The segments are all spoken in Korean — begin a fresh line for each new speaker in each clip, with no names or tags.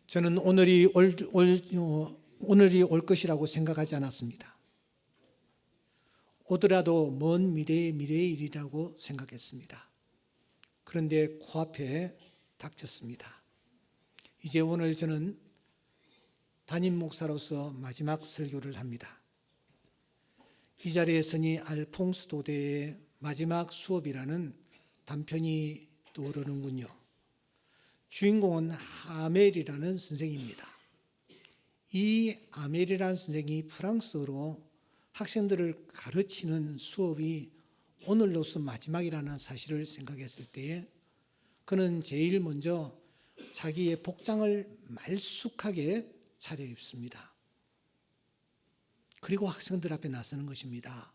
저는 오늘이 올 것이라고 생각하지 않았습니다. 오더라도 먼 미래의 일이라고 생각했습니다. 그런데 코앞에 닥쳤습니다. 이제 오늘 저는 담임 목사로서 마지막 설교를 합니다. 이 자리에 서니 알퐁스 도대의 마지막 수업이라는 단편이 떠오르는군요. 주인공은 아멜이라는 선생입니다. 이 아멜이라는 선생이 프랑스어로 학생들을 가르치는 수업이 오늘로서 마지막이라는 사실을 생각했을 때에 그는 제일 먼저 자기의 복장을 말쑥하게 차려입습니다. 그리고 학생들 앞에 나서는 것입니다.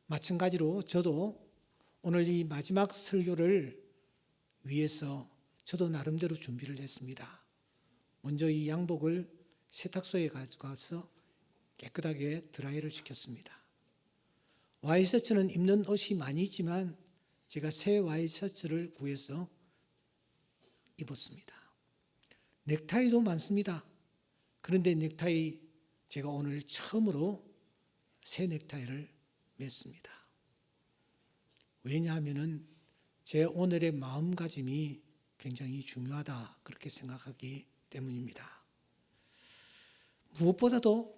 마찬가지로 저도 오늘 이 마지막 설교를 위해서 저도 나름대로 준비를 했습니다. 먼저 이 양복을 세탁소에 가져가서 깨끗하게 드라이를 시켰습니다. 와이셔츠는 입는 옷이 많이 있지만 제가 새 와이셔츠를 구해서 입었습니다. 넥타이도 많습니다. 그런데 넥타이 제가 오늘 처음으로 새 넥타이를 맸습니다. 왜냐하면 제 오늘의 마음가짐이 굉장히 중요하다 그렇게 생각하기 때문입니다. 무엇보다도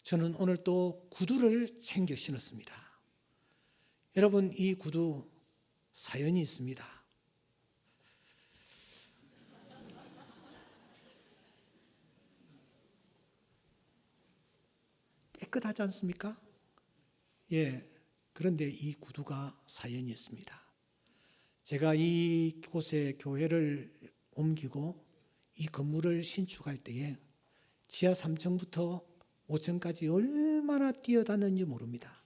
저는 오늘 또 구두를 챙겨 신었습니다. 여러분, 이 구두 사연이 있습니다. 깨끗하지 않습니까? 예. 그런데 이 구두가 사연이 있습니다. 제가 이곳에 교회를 옮기고 이 건물을 신축할 때에 지하 3층부터 5층까지 얼마나 뛰어다녔는지 모릅니다.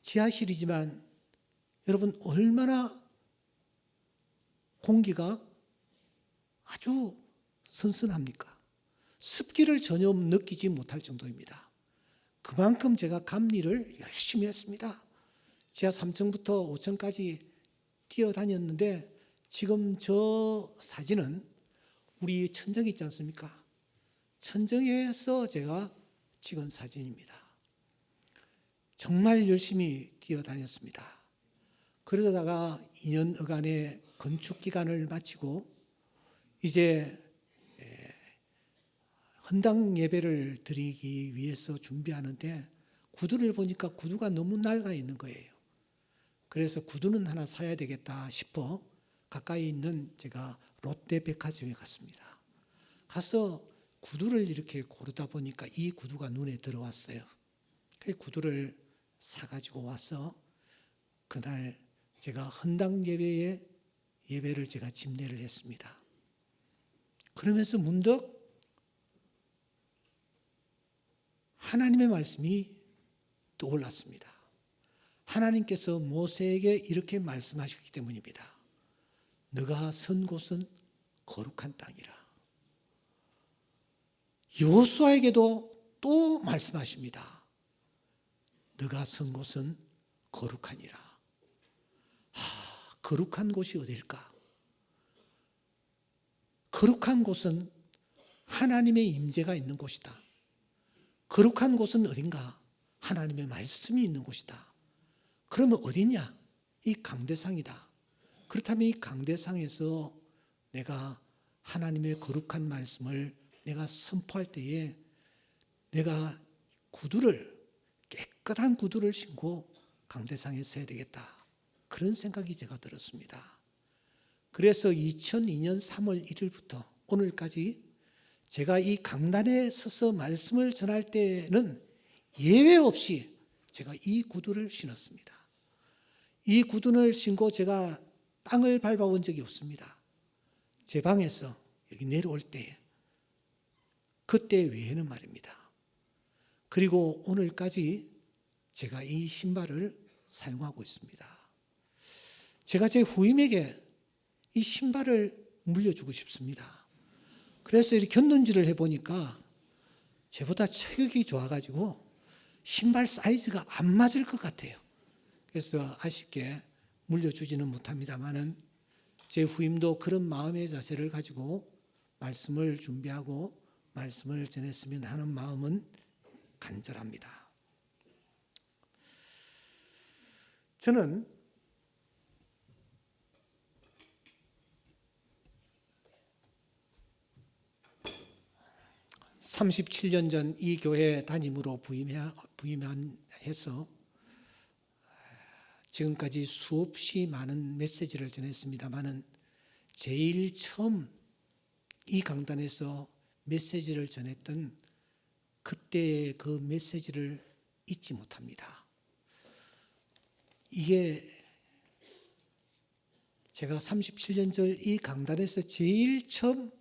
지하실이지만 여러분 얼마나 공기가 아주 선선합니까? 습기를 전혀 느끼지 못할 정도입니다. 그만큼 제가 감리를 열심히 했습니다. 지하 3층부터 5층까지 뛰어다녔는데 지금 저 사진은 우리 천정 있지 않습니까? 천정에서 제가 찍은 사진입니다. 정말 열심히 뛰어다녔습니다. 그러다가 2년여간의 건축 기간을 마치고 이제 헌당 예배를 드리기 위해서 준비하는데 구두를 보니까 구두가 너무 낡아 있는 거예요. 그래서 구두는 하나 사야 되겠다 싶어 가까이 있는 제가 롯데백화점에 갔습니다. 가서 구두를 이렇게 고르다 보니까 이 구두가 눈에 들어왔어요. 그 구두를 사가지고 와서 그날 제가 헌당 예배를 제가 집례를 했습니다. 그러면서 문득 하나님의 말씀이 떠올랐습니다. 하나님께서 모세에게 이렇게 말씀하셨기 때문입니다. 너가 선 곳은 거룩한 땅이라. 여호수아에게도 또 말씀하십니다. 너가 선 곳은 거룩하니라. 거룩한 곳이 어딜까? 거룩한 곳은 하나님의 임재가 있는 곳이다. 거룩한 곳은 어딘가? 하나님의 말씀이 있는 곳이다. 그러면 어디냐? 이 강대상이다. 그렇다면 이 강대상에서 내가 하나님의 거룩한 말씀을 내가 선포할 때에 내가 깨끗한 구두를 신고 강대상에 서야 되겠다. 그런 생각이 제가 들었습니다. 그래서 2002년 3월 1일부터 오늘까지 제가 이 강단에 서서 말씀을 전할 때는 예외 없이 제가 이 구두를 신었습니다. 이 구두를 신고 제가 땅을 밟아본 적이 없습니다. 제 방에서 여기 내려올 때 그때 외에는 말입니다. 그리고 오늘까지 제가 이 신발을 사용하고 있습니다. 제가 제 후임에게 이 신발을 물려주고 싶습니다. 그래서 이렇게 견눈질을 해보니까 제보다 체격이 좋아가지고 신발 사이즈가 안 맞을 것 같아요. 그래서 아쉽게 물려주지는 못합니다만은 제 후임도 그런 마음의 자세를 가지고 말씀을 준비하고 말씀을 전했으면 하는 마음은 간절합니다. 저는 37년 전 이 교회 담임으로 부임해서 지금까지 수없이 많은 메시지를 전했습니다마는 제일 처음 이 강단에서 메시지를 전했던 그때의 그 메시지를 잊지 못합니다. 이게 제가 37년 전 이 강단에서 제일 처음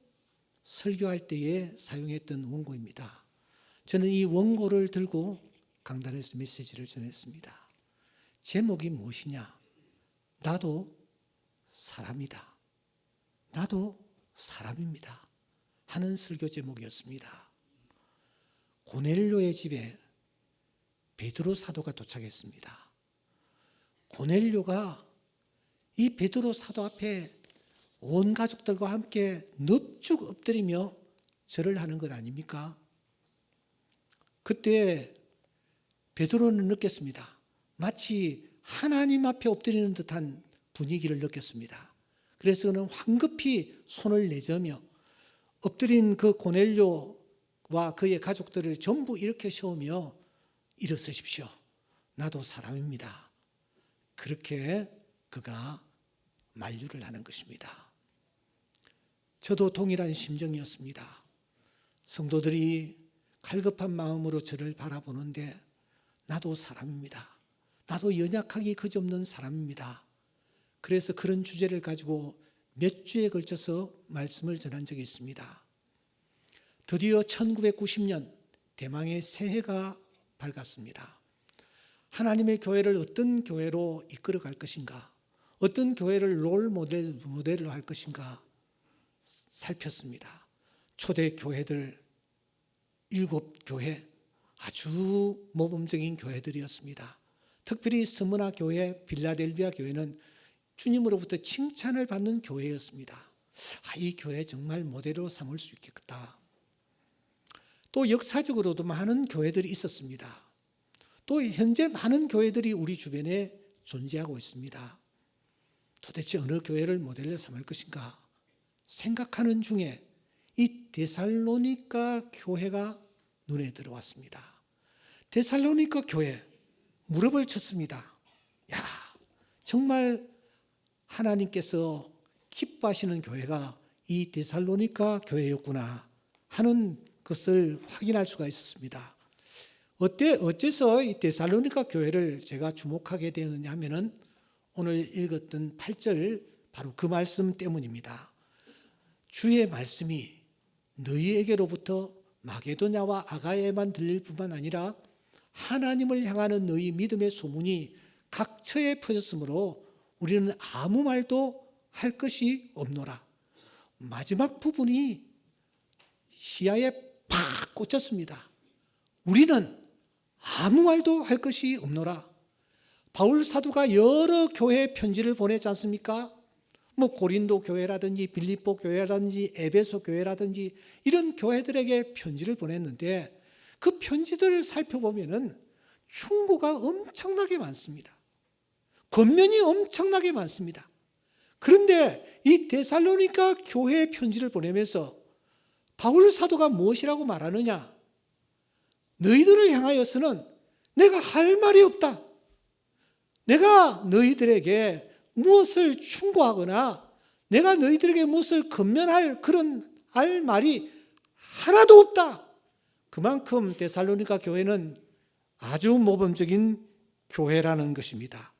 설교할 때에 사용했던 원고입니다. 저는 이 원고를 들고 강단에서 메시지를 전했습니다. 제목이 무엇이냐? 나도 사람이다. 나도 사람입니다. 하는 설교 제목이었습니다. 고넬료의 집에 베드로 사도가 도착했습니다. 고넬료가 이 베드로 사도 앞에 온 가족들과 함께 넙죽 엎드리며 절을 하는 것 아닙니까? 그때 베드로는 느꼈습니다. 마치 하나님 앞에 엎드리는 듯한 분위기를 느꼈습니다. 그래서 그는 황급히 손을 내저으며 엎드린 그 고넬료와 그의 가족들을 전부 일으켜 세우며 일어서십시오. 나도 사람입니다. 그렇게 그가 만류를 하는 것입니다. 저도 동일한 심정이었습니다. 성도들이 갈급한 마음으로 저를 바라보는데 나도 사람입니다. 나도 연약하기 그지없는 사람입니다. 그래서 그런 주제를 가지고 몇 주에 걸쳐서 말씀을 전한 적이 있습니다. 드디어 1990년 대망의 새해가 밝았습니다. 하나님의 교회를 어떤 교회로 이끌어갈 것인가, 어떤 교회를 롤 모델로 할 것인가 살폈습니다. 초대 교회들 7교회 아주 모범적인 교회들이었습니다. 특별히 스무나 교회, 빌라델비아 교회는 주님으로부터 칭찬을 받는 교회였습니다. 이 교회 정말 모델로 삼을 수 있겠다. 또 역사적으로도 많은 교회들이 있었습니다. 또 현재 많은 교회들이 우리 주변에 존재하고 있습니다. 도대체 어느 교회를 모델로 삼을 것인가 생각하는 중에 이 데살로니가 교회가 눈에 들어왔습니다. 데살로니가 교회 무릎을 쳤습니다. 야, 정말 하나님께서 기뻐하시는 교회가 이 데살로니가 교회였구나 하는 것을 확인할 수가 있었습니다. 어째서 이 데살로니가 교회를 제가 주목하게 되었냐 하면은 오늘 읽었던 8절 바로 그 말씀 때문입니다. 주의 말씀이 너희에게로부터 마게도냐와 아가야에만 들릴 뿐만 아니라 하나님을 향하는 너희 믿음의 소문이 각처에 퍼졌으므로 우리는 아무 말도 할 것이 없노라. 마지막 부분이 시야에 팍 꽂혔습니다. 우리는 아무 말도 할 것이 없노라. 바울 사도가 여러 교회 편지를 보내지 않습니까? 고린도 교회라든지 빌립보 교회라든지 에베소 교회라든지 이런 교회들에게 편지를 보냈는데 그 편지들을 살펴보면은 충고가 엄청나게 많습니다. 권면이 엄청나게 많습니다. 그런데 이 데살로니가 교회에 편지를 보내면서 바울 사도가 무엇이라고 말하느냐? 너희들을 향하여서는 내가 할 말이 없다. 내가 너희들에게 무엇을 충고하거나 내가 너희들에게 무엇을 권면할 그런 할 말이 하나도 없다. 그만큼 데살로니가 교회는 아주 모범적인 교회라는 것입니다.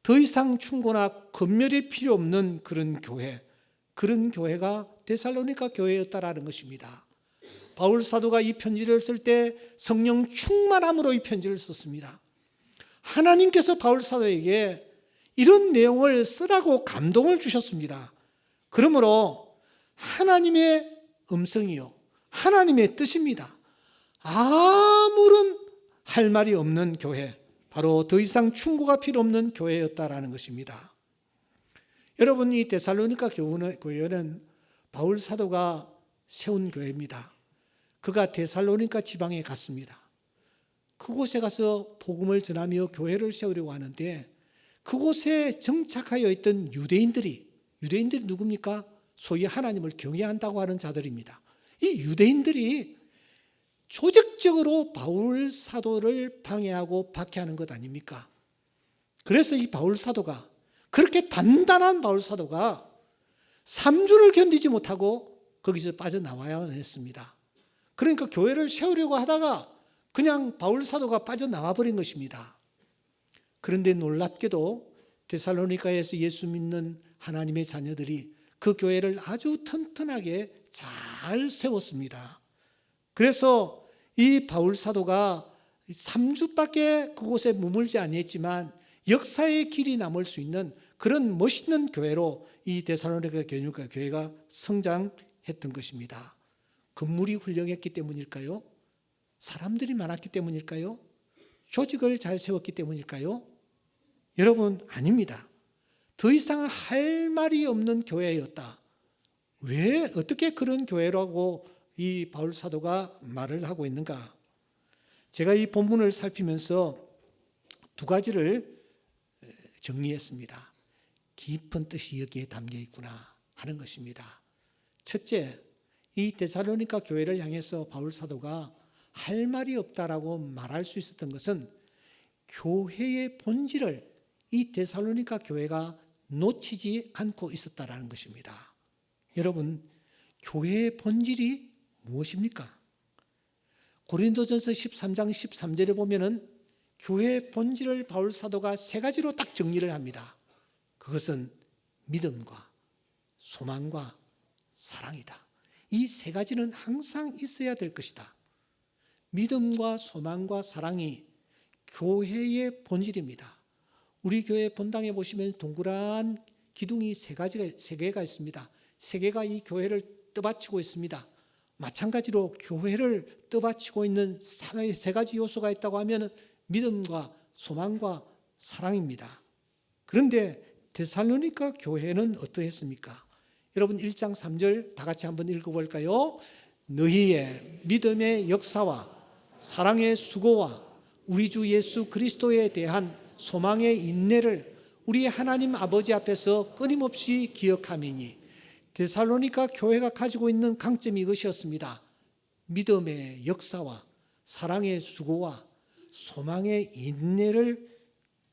더 이상 충고나 권면이 필요 없는 그런 교회가 데살로니가 교회였다라는 것입니다. 바울 사도가 이 편지를 쓸 때 성령 충만함으로 이 편지를 썼습니다. 하나님께서 바울 사도에게 이런 내용을 쓰라고 감동을 주셨습니다. 그러므로 하나님의 음성이요, 하나님의 뜻입니다. 아무런 할 말이 없는 교회, 바로 더 이상 충고가 필요 없는 교회였다라는 것입니다. 여러분, 이 데살로니가 교회는 바울 사도가 세운 교회입니다. 그가 데살로니가 지방에 갔습니다. 그곳에 가서 복음을 전하며 교회를 세우려고 하는데 그곳에 정착하여 있던 유대인들이 누굽니까? 소위 하나님을 경외한다고 하는 자들입니다. 이 유대인들이 조직적으로 바울 사도를 방해하고 박해하는 것 아닙니까? 그래서 이 바울 사도가, 그렇게 단단한 바울 사도가 3주를 견디지 못하고 거기서 빠져나와야 했습니다. 그러니까 교회를 세우려고 하다가 그냥 바울 사도가 빠져나와 버린 것입니다. 그런데 놀랍게도 데살로니가에서 예수 믿는 하나님의 자녀들이 그 교회를 아주 튼튼하게 잘 세웠습니다. 그래서 이 바울 사도가 3주밖에 그곳에 머물지 아니했지만 역사의 길이 남을 수 있는 그런 멋있는 교회로 이 데살로니가 교회가 성장했던 것입니다. 건물이 훌륭했기 때문일까요? 사람들이 많았기 때문일까요? 조직을 잘 세웠기 때문일까요? 여러분, 아닙니다. 더 이상 할 말이 없는 교회였다. 왜 어떻게 그런 교회라고 이 바울 사도가 말을 하고 있는가? 제가 이 본문을 살피면서 두 가지를 정리했습니다. 깊은 뜻이 여기에 담겨 있구나 하는 것입니다. 첫째, 이 데살로니가 교회를 향해서 바울 사도가 할 말이 없다라고 말할 수 있었던 것은 교회의 본질을 이 데살로니가 교회가 놓치지 않고 있었다라는 것입니다. 여러분, 교회의 본질이 무엇입니까? 고린도전서 13장 13절에 보면은 교회의 본질을 바울 사도가 세 가지로 딱 정리를 합니다. 그것은 믿음과 소망과 사랑이다. 이 세 가지는 항상 있어야 될 것이다. 믿음과 소망과 사랑이 교회의 본질입니다. 우리 교회 본당에 보시면 동그란 기둥이 세 개가 있습니다. 세 개가 이 교회를 떠받치고 있습니다. 마찬가지로 교회를 떠받치고 있는 세 가지 요소가 있다고 하면 믿음과 소망과 사랑입니다. 그런데 데살로니가 교회는 어떠했습니까? 여러분 1장 3절 다 같이 한번 읽어볼까요? 너희의 믿음의 역사와 사랑의 수고와 우리 주 예수 그리스도에 대한 소망의 인내를 우리 하나님 아버지 앞에서 끊임없이 기억함이니. 데살로니가 교회가 가지고 있는 강점이 이것이었습니다. 믿음의 역사와 사랑의 수고와 소망의 인내를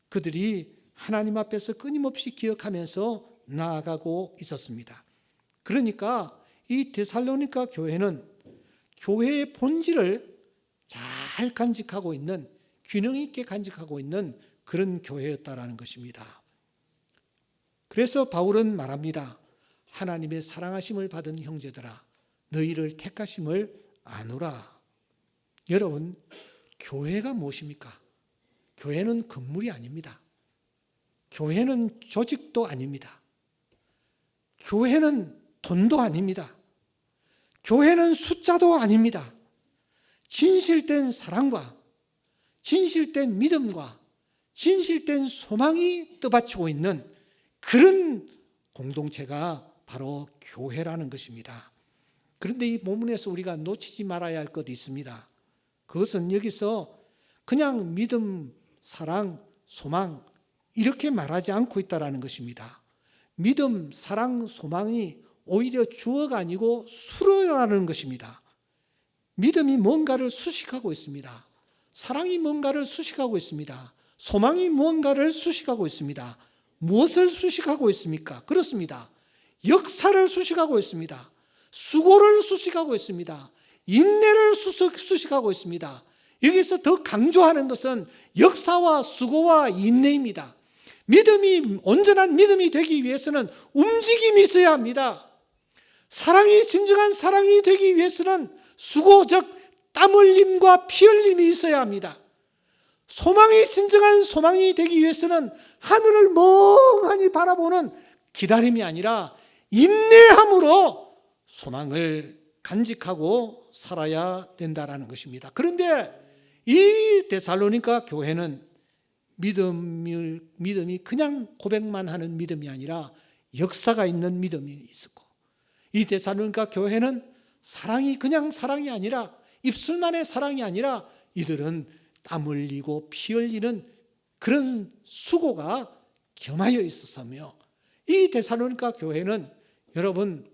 그들이 하나님 앞에서 끊임없이 기억하면서 나아가고 있었습니다. 그러니까 이 데살로니가 교회는 교회의 본질을 잘 간직하고 있는, 균형 있게 간직하고 있는 그런 교회였다라는 것입니다. 그래서 바울은 말합니다. 하나님의 사랑하심을 받은 형제들아, 너희를 택하심을 아노라. 여러분, 교회가 무엇입니까? 교회는 건물이 아닙니다. 교회는 조직도 아닙니다. 교회는 돈도 아닙니다. 교회는 숫자도 아닙니다. 진실된 사랑과 진실된 믿음과 진실된 소망이 떠받치고 있는 그런 공동체가 바로 교회라는 것입니다. 그런데 이 본문에서 우리가 놓치지 말아야 할 것이 있습니다. 그것은 여기서 그냥 믿음, 사랑, 소망 이렇게 말하지 않고 있다는 것입니다. 믿음, 사랑, 소망이 오히려 주어가 아니고 수로라는 것입니다. 믿음이 뭔가를 수식하고 있습니다. 사랑이 뭔가를 수식하고 있습니다. 소망이 무언가를 수식하고 있습니다. 무엇을 수식하고 있습니까? 그렇습니다. 역사를 수식하고 있습니다. 수고를 수식하고 있습니다. 인내를 수식하고 있습니다. 여기서 더 강조하는 것은 역사와 수고와 인내입니다. 믿음이, 온전한 믿음이 되기 위해서는 움직임이 있어야 합니다. 사랑이, 진정한 사랑이 되기 위해서는 수고, 즉 땀 흘림과 피 흘림이 있어야 합니다. 소망이, 진정한 소망이 되기 위해서는 하늘을 멍하니 바라보는 기다림이 아니라 인내함으로 소망을 간직하고 살아야 된다라는 것입니다. 그런데 이 데살로니가 교회는 믿음이 그냥 고백만 하는 믿음이 아니라 역사가 있는 믿음이 있었고, 이 데살로니가 교회는 사랑이 그냥 사랑이 아니라, 입술만의 사랑이 아니라 이들은 땀 흘리고 피 흘리는 그런 수고가 겸하여 있었으며, 이 데살로니가 교회는 여러분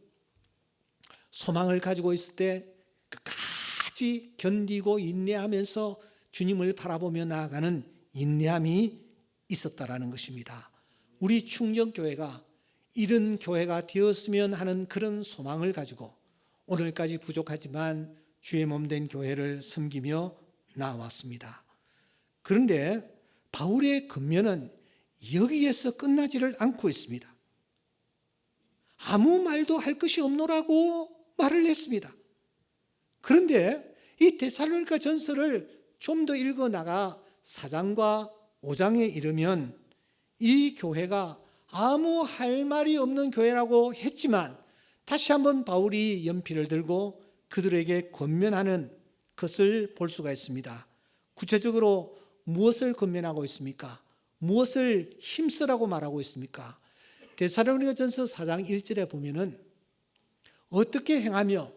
소망을 가지고 있을 때 끝까지 견디고 인내하면서 주님을 바라보며 나아가는 인내함이 있었다라는 것입니다. 우리 충정교회가 이런 교회가 되었으면 하는 그런 소망을 가지고 오늘까지 부족하지만 주의 몸된 교회를 섬기며 나왔습니다. 그런데 바울의 근면은 여기에서 끝나지를 않고 있습니다. 아무 말도 할 것이 없노라고 말을 했습니다. 그런데 이 데살로니가 전서를 좀 더 읽어나가 4장과 5장에 이르면 이 교회가 아무 할 말이 없는 교회라고 했지만 다시 한번 바울이 연필을 들고 그들에게 권면하는 것을 볼 수가 있습니다. 구체적으로 무엇을 권면하고 있습니까? 무엇을 힘쓰라고 말하고 있습니까? 데살로니가전서 4장 1절에 보면은 어떻게 행하며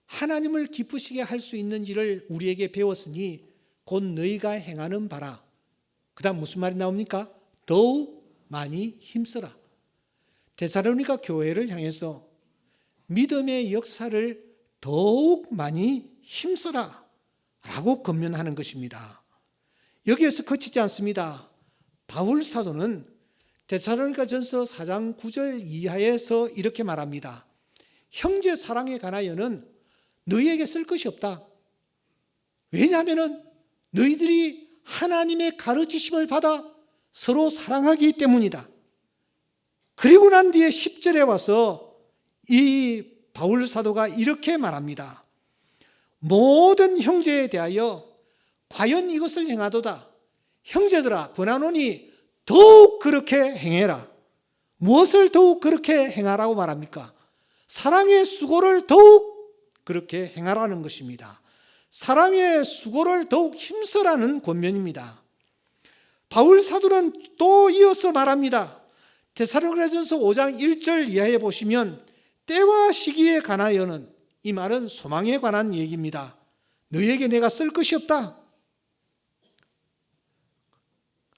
하나님을 기쁘시게 할 수 있는지를 우리에게 배웠으니 곧 너희가 행하는 바라. 그 다음 무슨 말이 나옵니까? 더욱 많이 힘쓰라. 데살로니가 교회를 향해서 믿음의 역사를 더욱 많이 힘쓰라 라고 권면하는 것입니다. 여기에서 그치지 않습니다. 바울 사도는 데살로니가전서 4장 9절 이하에서 이렇게 말합니다. 형제 사랑에 관하여는 너희에게 쓸 것이 없다. 왜냐하면 너희들이 하나님의 가르치심을 받아 서로 사랑하기 때문이다. 그리고 난 뒤에 10절에 와서 이 바울 사도가 이렇게 말합니다. 모든 형제에 대하여 과연 이것을 행하도다. 형제들아 권하노니 더욱 그렇게 행해라. 무엇을 더욱 그렇게 행하라고 말합니까? 사랑의 수고를 더욱 그렇게 행하라는 것입니다. 사랑의 수고를 더욱 힘쓰라는 권면입니다. 바울 사도는 또 이어서 말합니다. 데살로니가전서 5장 1절 이하에 보시면 때와 시기에 관하여는, 이 말은 소망에 관한 얘기입니다. 너희에게 내가 쓸 것이 없다.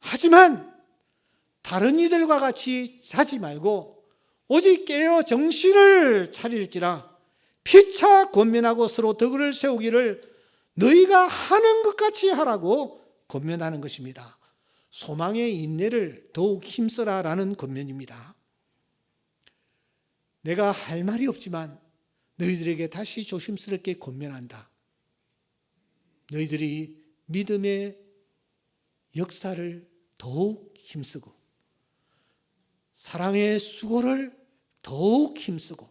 하지만 다른 이들과 같이 자지 말고 오직 깨어 정신을 차릴지라 피차 권면하고 서로 덕을 세우기를 너희가 하는 것 같이 하라고 권면하는 것입니다. 소망의 인내를 더욱 힘써라라는 권면입니다. 내가 할 말이 없지만 너희들에게 다시 조심스럽게 권면한다. 너희들이 믿음의 역사를 더욱 힘쓰고 사랑의 수고를 더욱 힘쓰고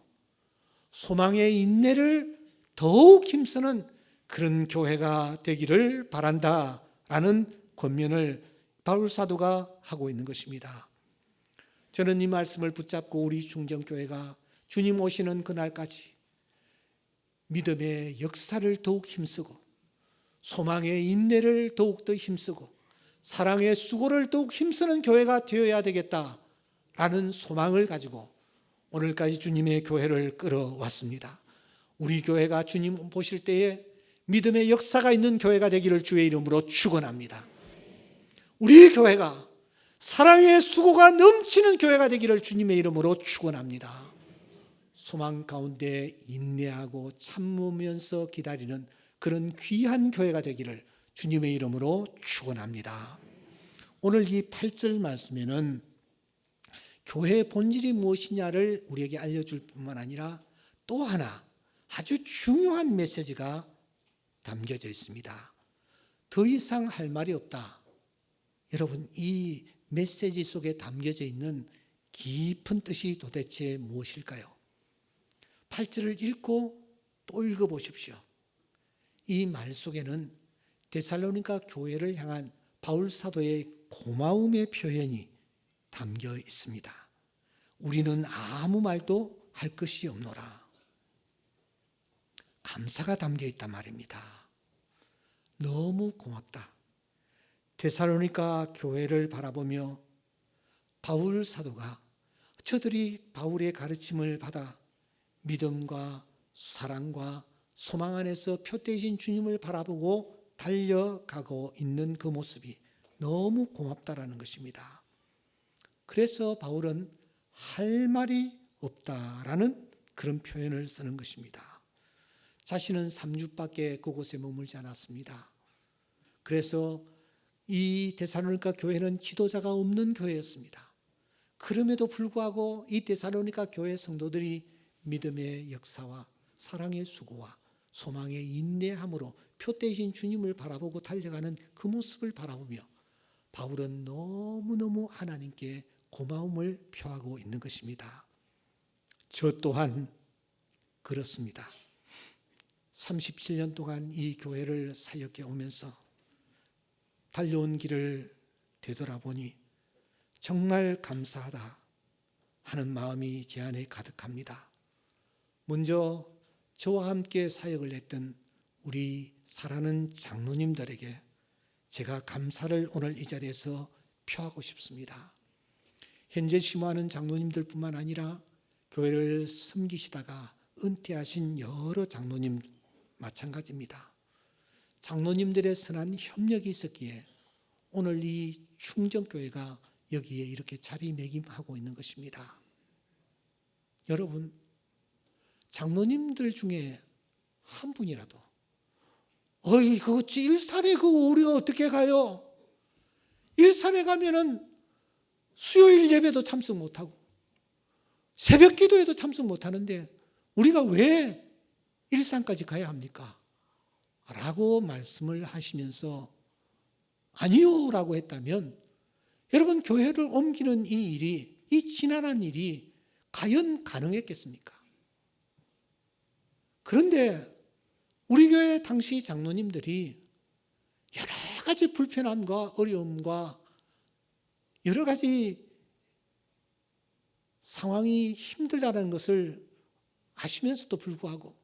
소망의 인내를 더욱 힘쓰는 그런 교회가 되기를 바란다라는 권면을 바울 사도가 하고 있는 것입니다. 저는 이 말씀을 붙잡고 우리 충정교회가 주님 오시는 그날까지 믿음의 역사를 더욱 힘쓰고 소망의 인내를 더욱더 힘쓰고 사랑의 수고를 더욱 힘쓰는 교회가 되어야 되겠다라는 소망을 가지고 오늘까지 주님의 교회를 끌어왔습니다. 우리 교회가 주님 보실 때에 믿음의 역사가 있는 교회가 되기를 주의 이름으로 축원합니다. 우리 교회가 사랑의 수고가 넘치는 교회가 되기를 주님의 이름으로 축원합니다. 소망 가운데 인내하고 참으면서 기다리는 그런 귀한 교회가 되기를 주님의 이름으로 축원합니다. 오늘 이 8절 말씀에는 교회의 본질이 무엇이냐를 우리에게 알려줄 뿐만 아니라 또 하나 아주 중요한 메시지가 담겨져 있습니다. 더 이상 할 말이 없다. 여러분, 이 메시지 속에 담겨져 있는 깊은 뜻이 도대체 무엇일까요? 8절을 읽고 또 읽어보십시오. 이 말 속에는 데살로니가 교회를 향한 바울 사도의 고마움의 표현이 담겨 있습니다. 우리는 아무 말도 할 것이 없노라. 감사가 담겨 있단 말입니다. 너무 고맙다. 데살로니가 교회를 바라보며 바울 사도가 저들이 바울의 가르침을 받아 믿음과 사랑과 소망 안에서 표대이신 주님을 바라보고 달려가고 있는 그 모습이 너무 고맙다라는 것입니다. 그래서 바울은 할 말이 없다라는 그런 표현을 쓰는 것입니다. 자신은 3주밖에 그곳에 머물지 않았습니다. 그래서 이 데살로니가 교회는 지도자가 없는 교회였습니다. 그럼에도 불구하고 이 데살로니가 교회 성도들이 믿음의 역사와 사랑의 수고와 소망의 인내함으로 표대이신 주님을 바라보고 달려가는 그 모습을 바라보며 바울은 너무너무 하나님께 고마움을 표하고 있는 것입니다. 저 또한 그렇습니다. 37년 동안 이 교회를 사역해 오면서 달려온 길을 되돌아보니 정말 감사하다 하는 마음이 제 안에 가득합니다. 먼저 저와 함께 사역을 했던 우리 사랑하는 장로님들에게 제가 감사를 오늘 이 자리에서 표하고 싶습니다. 현재 심호하는 장로님들뿐만 아니라 교회를 섬기시다가 은퇴하신 여러 장로님 마찬가지입니다. 장로님들의 선한 협력이 있었기에 오늘 이 충정교회가 여기에 이렇게 자리매김하고 있는 것입니다. 여러분, 장로님들 중에 한 분이라도 어이 그거 일산에 그거 우리가 어떻게 가요? 일산에 가면은 수요일 예배도 참석 못하고 새벽 기도에도 참석 못하는데 우리가 왜 일산까지 가야 합니까? 라고 말씀을 하시면서 아니요 라고 했다면 여러분, 교회를 옮기는 이 일이, 이 지난한 일이 과연 가능했겠습니까? 그런데 우리 교회 당시 장로님들이 여러 가지 불편함과 어려움과 여러 가지 상황이 힘들다는 것을 아시면서도 불구하고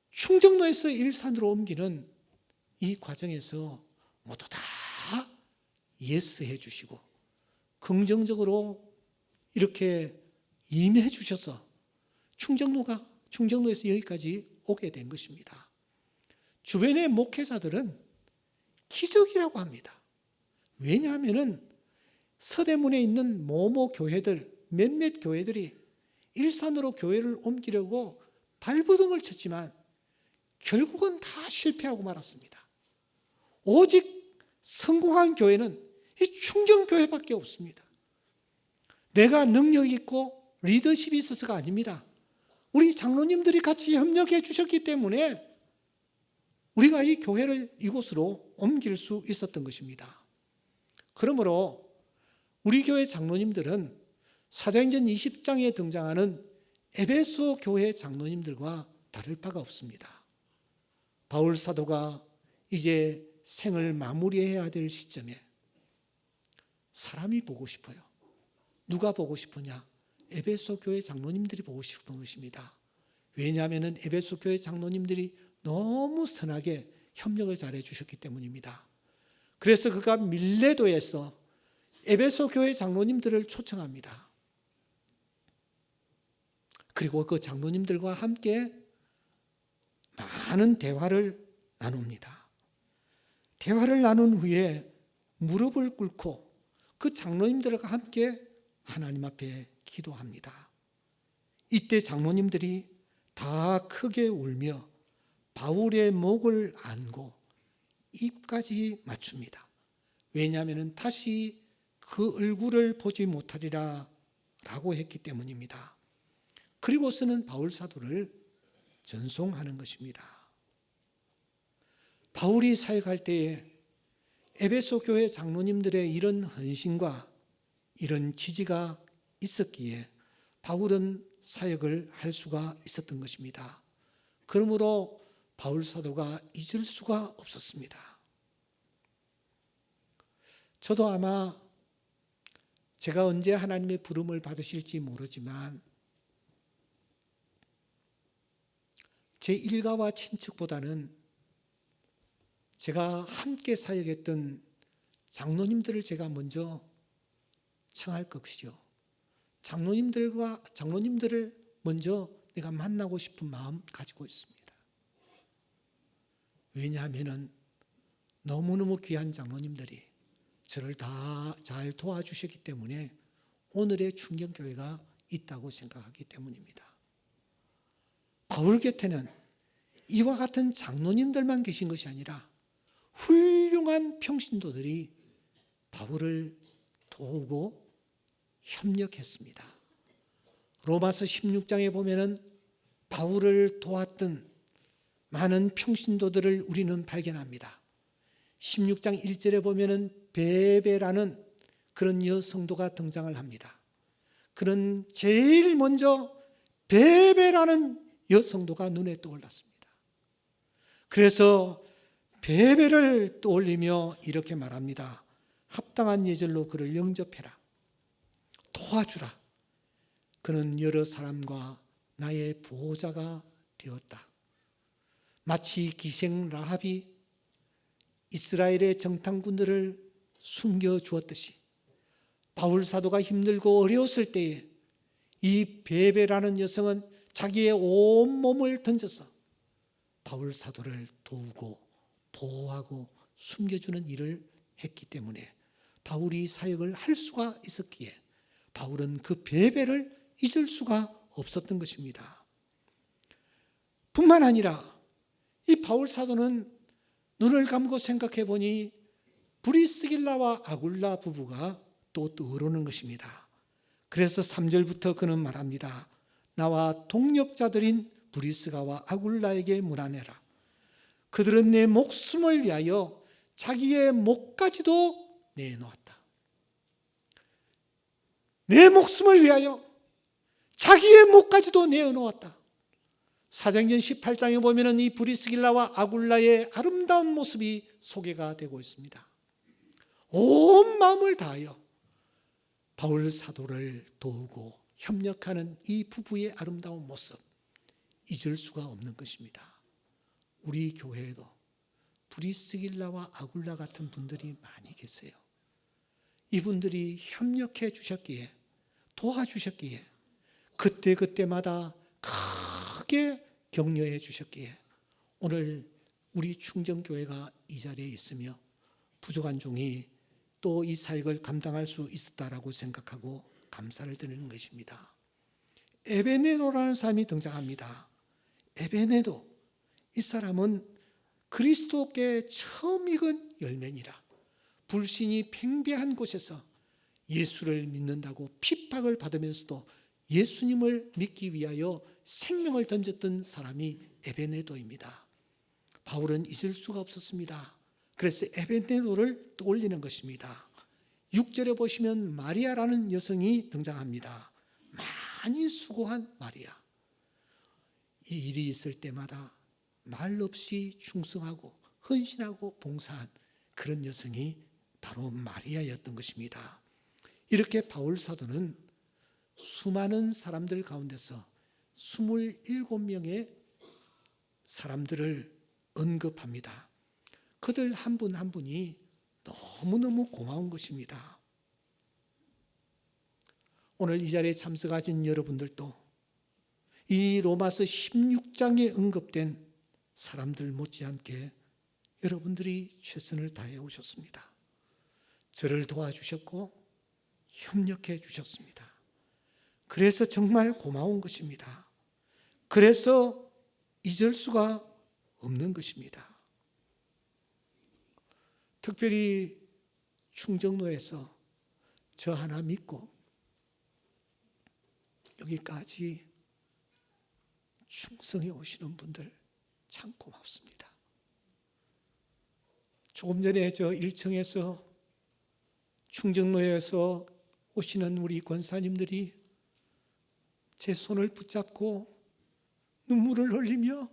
충정로에서 일산으로 옮기는 이 과정에서 모두 다 예스해 주시고 긍정적으로 이렇게 임해 주셔서 충정로에서 여기까지 오게 된 것입니다. 주변의 목회자들은 기적이라고 합니다. 왜냐하면 서대문에 있는 모모 교회들, 몇몇 교회들이 일산으로 교회를 옮기려고 발버둥을 쳤지만 결국은 다 실패하고 말았습니다. 오직 성공한 교회는 이 충정교회밖에 없습니다. 내가 능력 있고 리더십이 있어서가 아닙니다. 우리 장로님들이 같이 협력해 주셨기 때문에 우리가 이 교회를 이곳으로 옮길 수 있었던 것입니다. 그러므로 우리 교회 장로님들은 사도행전 20장에 등장하는 에베소 교회 장로님들과 다를 바가 없습니다. 바울 사도가 이제 생을 마무리해야 될 시점에 사람이 보고 싶어요. 누가 보고 싶으냐? 에베소 교회 장로님들이 보고 싶은 것입니다. 왜냐하면 에베소 교회 장로님들이 너무 선하게 협력을 잘해 주셨기 때문입니다. 그래서 그가 밀레도에서 에베소 교회 장로님들을 초청합니다. 그리고 그 장로님들과 함께 많은 대화를 나눕니다. 대화를 나눈 후에 무릎을 꿇고 그 장로님들과 함께 하나님 앞에 기도합니다. 이때 장로님들이 다 크게 울며 바울의 목을 안고 입까지 맞춥니다. 왜냐하면 다시 그 얼굴을 보지 못하리라 라고 했기 때문입니다. 그리고서는 바울 사도를 전송하는 것입니다. 바울이 사역할 때에 에베소 교회 장로님들의 이런 헌신과 이런 지지가 있었기에 바울은 사역을 할 수가 있었던 것입니다. 그러므로 바울 사도가 잊을 수가 없었습니다. 저도 아마 제가 언제 하나님의 부름을 받으실지 모르지만 제 일가와 친척보다는 제가 함께 사역했던 장로님들을 제가 먼저 청할 것이죠. 장로님들을 먼저 내가 만나고 싶은 마음 가지고 있습니다. 왜냐하면 너무너무 귀한 장로님들이 저를 다 잘 도와주셨기 때문에 오늘의 충정교회가 있다고 생각하기 때문입니다. 바울 곁에는 이와 같은 장로님들만 계신 것이 아니라 훌륭한 평신도들이 바울을 도우고 협력했습니다. 로마서 16장에 보면은 바울을 도왔던 많은 평신도들을 우리는 발견합니다. 16장 1절에 보면은 베베라는 그런 여성도가 등장을 합니다. 그는 제일 먼저 베베라는 여성도가 눈에 떠올랐습니다. 그래서 베베를 떠올리며 이렇게 말합니다. 합당한 예절로 그를 영접해라. 도와주라. 그는 여러 사람과 나의 보호자가 되었다. 마치 기생 라합이 이스라엘의 정탐꾼들을 숨겨주었듯이 바울 사도가 힘들고 어려웠을 때에 이 베베라는 여성은 자기의 온몸을 던져서 바울 사도를 도우고 보호하고 숨겨주는 일을 했기 때문에 바울이 사역을 할 수가 있었기에 바울은 그 베베를 잊을 수가 없었던 것입니다. 뿐만 아니라 이 바울 사도는 눈을 감고 생각해 보니 브리스길라와 아굴라 부부가 또 떠오르는 것입니다. 그래서 3절부터 그는 말합니다. 나와 동역자들인 브리스가와 아굴라에게 문안해라. 그들은 내 목숨을 위하여 자기의 목까지도 내놓았다. 내 목숨을 위하여 자기의 목까지도 내어놓았다. 사도행전 18장에 보면 이 브리스길라와 아굴라의 아름다운 모습이 소개가 되고 있습니다. 온 마음을 다하여 바울 사도를 도우고 협력하는 이 부부의 아름다운 모습 잊을 수가 없는 것입니다. 우리 교회에도 브리스길라와 아굴라 같은 분들이 많이 계세요. 이분들이 협력해 주셨기에 도와주셨기에 그때그때마다 크게 격려해 주셨기에 오늘 우리 충정교회가 이 자리에 있으며 부족한 종이 또 이 사역을 감당할 수 있었다라고 생각하고 감사를 드리는 것입니다. 에베네도라는 사람이 등장합니다. 에베네도, 이 사람은 그리스도께 처음 익은 열매니라. 불신이 팽배한 곳에서 예수를 믿는다고 핍박을 받으면서도 예수님을 믿기 위하여 생명을 던졌던 사람이 에베네도입니다. 바울은 잊을 수가 없었습니다. 그래서 에베네도를 떠올리는 것입니다. 6절에 보시면 마리아라는 여성이 등장합니다. 많이 수고한 마리아. 이 일이 있을 때마다 말 없이 충성하고 헌신하고 봉사한 그런 여성이 바로 마리아였던 것입니다. 이렇게 바울 사도는 수많은 사람들 가운데서 27명의 사람들을 언급합니다. 그들 한 분 한 분이 너무너무 고마운 것입니다. 오늘 이 자리에 참석하신 여러분들도 이 로마서 16장에 언급된 사람들 못지않게 여러분들이 최선을 다해 오셨습니다. 저를 도와주셨고 협력해 주셨습니다. 그래서 정말 고마운 것입니다. 그래서 잊을 수가 없는 것입니다. 특별히 충정로에서 저 하나 믿고 여기까지 충성해 오시는 분들 참 고맙습니다. 조금 전에 저 1층에서 충정로에서 오시는 우리 권사님들이 제 손을 붙잡고 눈물을 흘리며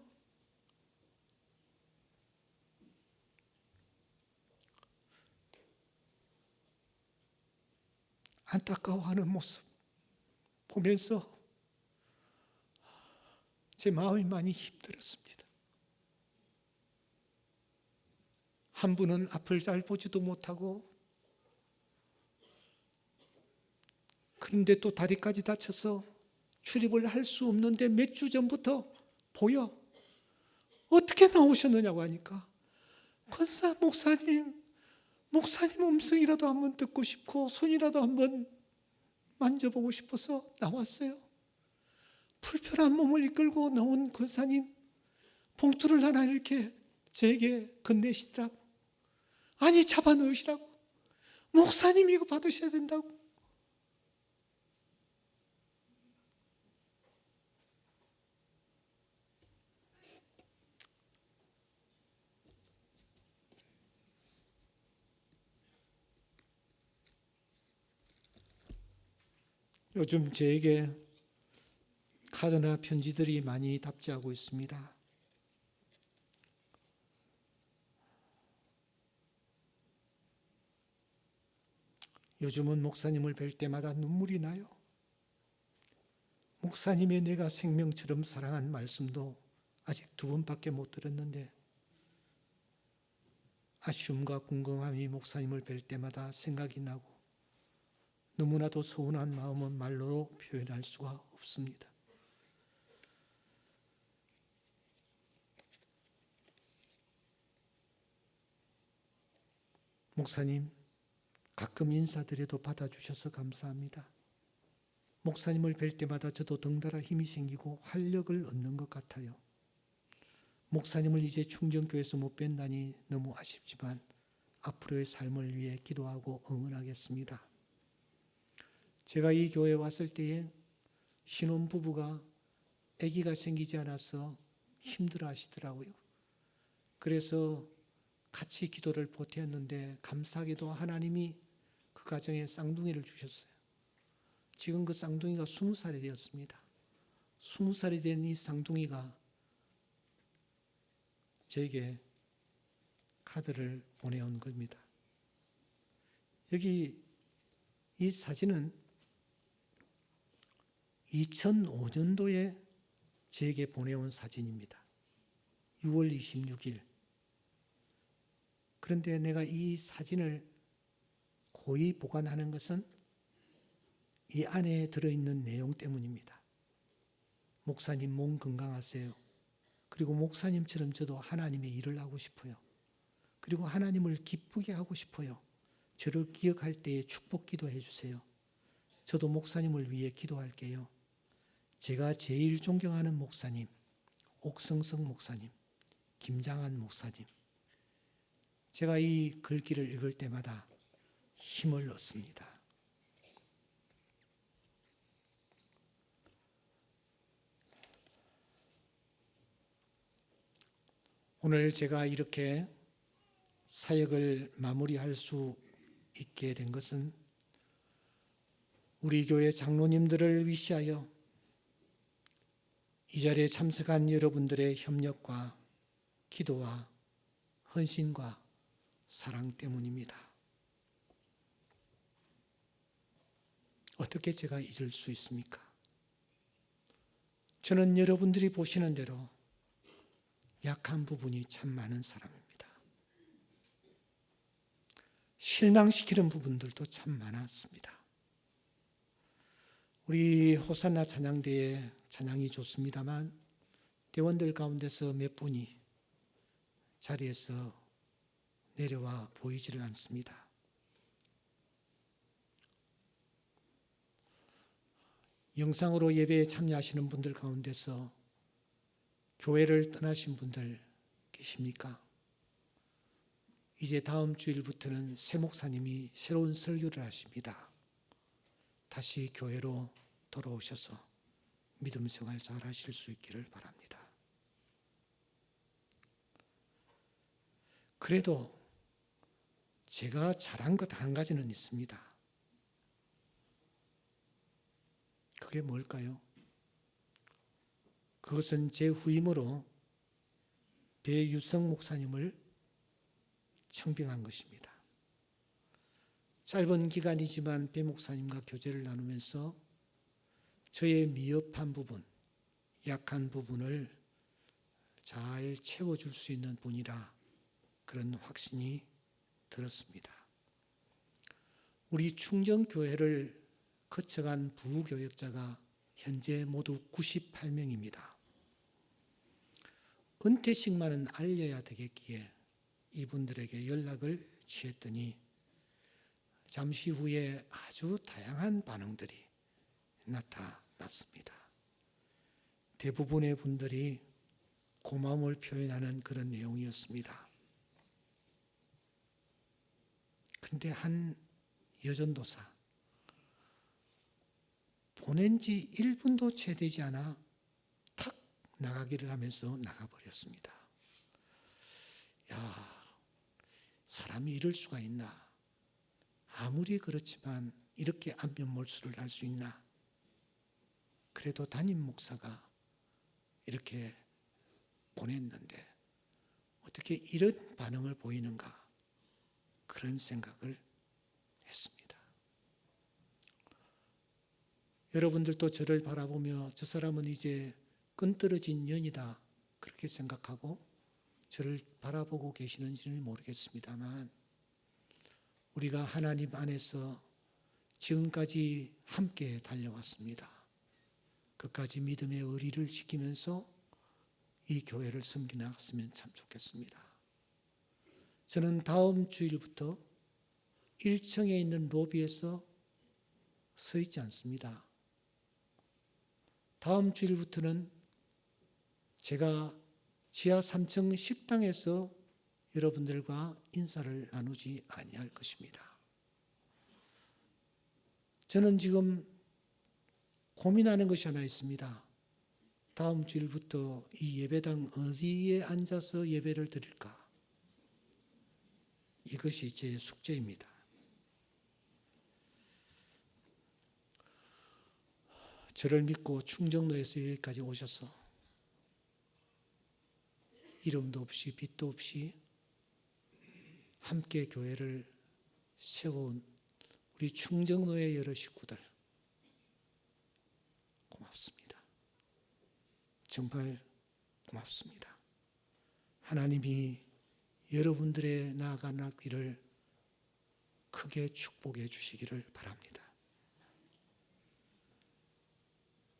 안타까워하는 모습 보면서 제 마음이 많이 힘들었습니다. 한 분은 앞을 잘 보지도 못하고 그런데 또 다리까지 다쳐서 출입을 할 수 없는데 몇 주 전부터 보여. 어떻게 나오셨느냐고 하니까 권사 목사님 음성이라도 한번 듣고 싶고 손이라도 한번 만져보고 싶어서 나왔어요. 불편한 몸을 이끌고 나온 권사님 봉투를 하나 이렇게 제게 건네시더라고. 아니 잡아 넣으시라고. 목사님 이거 받으셔야 된다고. 요즘 저에게 카드나 편지들이 많이 답지하고 있습니다. 요즘은 목사님을 뵐 때마다 눈물이 나요. 목사님의 내가 생명처럼 사랑한 말씀도 아직 2번밖에 못 들었는데 아쉬움과 궁금함이 목사님을 뵐 때마다 생각이 나고 너무나도 서운한 마음은 말로 표현할 수가 없습니다. 목사님, 가끔 인사드려도 받아주셔서 감사합니다. 목사님을 뵐 때마다 저도 덩달아 힘이 생기고 활력을 얻는 것 같아요. 목사님을 이제 충정교회에서 못 뵌다니 너무 아쉽지만 앞으로의 삶을 위해 기도하고 응원하겠습니다. 제가 이 교회에 왔을 때에 신혼부부가 아기가 생기지 않아서 힘들어 하시더라고요. 그래서 같이 기도를 보태었는데 감사하게도 하나님이 그 가정에 쌍둥이를 주셨어요. 지금 그 쌍둥이가 20살이 되었습니다. 20살이 된 이 쌍둥이가 저에게 카드를 보내온 겁니다. 여기 이 사진은 2005년도에 저에게 보내온 사진입니다. 6월 26일. 그런데 내가 이 사진을 고이 보관하는 것은 이 안에 들어있는 내용 때문입니다. 목사님 몸 건강하세요. 그리고 목사님처럼 저도 하나님의 일을 하고 싶어요. 그리고 하나님을 기쁘게 하고 싶어요. 저를 기억할 때에 축복 기도해 주세요. 저도 목사님을 위해 기도할게요. 제가 제일 존경하는 목사님, 옥성성 목사님, 김장한 목사님. 제가 이 글귀를 읽을 때마다 힘을 얻습니다. 오늘 제가 이렇게 사역을 마무리할 수 있게 된 것은 우리 교회 장로님들을 위시하여 이 자리에 참석한 여러분들의 협력과 기도와 헌신과 사랑 때문입니다. 어떻게 제가 잊을 수 있습니까? 저는 여러분들이 보시는 대로 약한 부분이 참 많은 사람입니다. 실망시키는 부분들도 참 많았습니다. 우리 호산나 찬양대에 찬양이 좋습니다만 대원들 가운데서 몇 분이 자리에서 내려와 보이지를 않습니다. 영상으로 예배에 참여하시는 분들 가운데서 교회를 떠나신 분들 계십니까? 이제 다음 주일부터는 새 목사님이 새로운 설교를 하십니다. 다시 교회로 돌아오셔서 믿음 생활 잘 하실 수 있기를 바랍니다. 그래도 제가 잘한 것 한 가지는 있습니다. 그게 뭘까요? 그것은 제 후임으로 배유성 목사님을 청빙한 것입니다. 짧은 기간이지만 배 목사님과 교제를 나누면서 저의 미흡한 부분, 약한 부분을 잘 채워줄 수 있는 분이라 그런 확신이 들었습니다. 우리 충정교회를 거쳐간 부교역자가 현재 모두 98명입니다. 은퇴식만은 알려야 되겠기에 이분들에게 연락을 취했더니 잠시 후에 아주 다양한 반응들이 나타났습니다. 대부분의 분들이 고마움을 표현하는 그런 내용이었습니다. 그런데 한 여전도사 보낸 지 1분도 채 되지 않아 탁 나가기를 하면서 나가버렸습니다. 야, 사람이 이럴 수가 있나? 아무리 그렇지만 이렇게 안면몰수를 할 수 있나? 그래도 담임 목사가 이렇게 보냈는데 어떻게 이런 반응을 보이는가? 그런 생각을 했습니다. 여러분들도 저를 바라보며 저 사람은 이제 끈떨어진 년이다 그렇게 생각하고 저를 바라보고 계시는지는 모르겠습니다만 우리가 하나님 안에서 지금까지 함께 달려왔습니다. 끝까지 믿음의 의리를 지키면서 이 교회를 섬겨 나갔으면 참 좋겠습니다. 저는 다음 주일부터 1층에 있는 로비에서 서 있지 않습니다. 다음 주일부터는 제가 지하 3층 식당에서 여러분들과 인사를 나누지 아니할 것입니다. 저는 지금 고민하는 것이 하나 있습니다. 다음 주일부터 이 예배당 어디에 앉아서 예배를 드릴까? 이것이 제 숙제입니다. 저를 믿고 충정로에서 여기까지 오셔서 이름도 없이 빛도 없이 함께 교회를 세워온 우리 충정로의 여러 식구들 고맙습니다. 정말 고맙습니다. 하나님이 여러분들의 나아간 앞길을 크게 축복해 주시기를 바랍니다.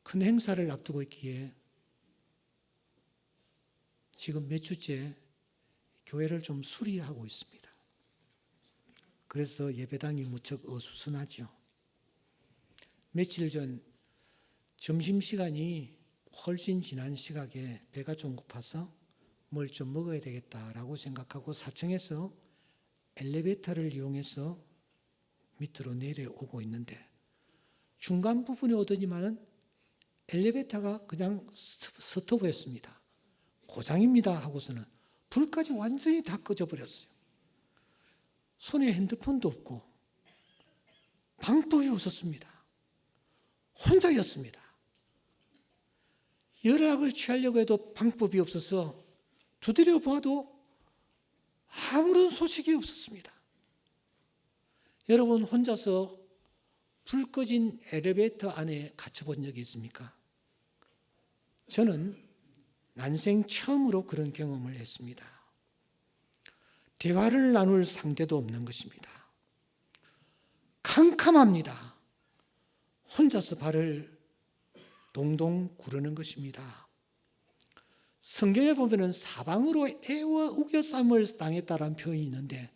큰 행사를 앞두고 있기에 지금 몇 주째 교회를 좀 수리하고 있습니다. 그래서 예배당이 무척 어수선하죠. 며칠 전 점심시간이 훨씬 지난 시각에 배가 좀 고파서 뭘 좀 먹어야 되겠다라고 생각하고 4층에서 엘리베이터를 이용해서 밑으로 내려오고 있는데 중간 부분에 오더니만은 엘리베이터가 그냥 스톱했습니다. 고장입니다 하고서는 불까지 완전히 다 꺼져버렸어요. 손에 핸드폰도 없고 방법이 없었습니다. 혼자였습니다. 연락을 취하려고 해도 방법이 없어서 두드려 보아도 아무런 소식이 없었습니다. 여러분 혼자서 불 꺼진 엘리베이터 안에 갇혀본 적이 있습니까? 저는 난생 처음으로 그런 경험을 했습니다. 대화를 나눌 상대도 없는 것입니다. 캄캄합니다. 혼자서 발을 동동 구르는 것입니다. 성경에 보면 사방으로 애와 우겨쌈을 당했다라는 표현이 있는데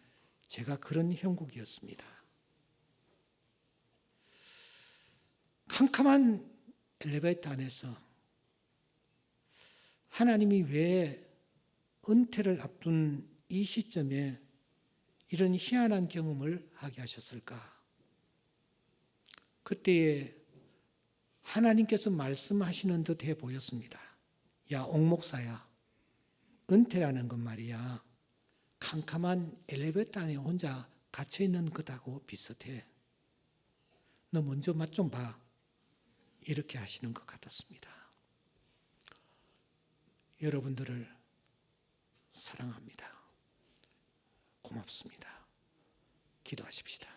제가 그런 형국이었습니다. 캄캄한 엘리베이터 안에서 하나님이 왜 은퇴를 앞둔 이 시점에 이런 희한한 경험을 하게 하셨을까? 그때에 하나님께서 말씀하시는 듯해 보였습니다. 야, 옥목사야, 은퇴라는 건 말이야 캄캄한 엘리베이터 안에 혼자 갇혀있는 것하고 비슷해. 너 먼저 맛 좀 봐. 이렇게 하시는 것 같았습니다. 여러분들을 사랑합니다. 고맙습니다. 기도하십시다.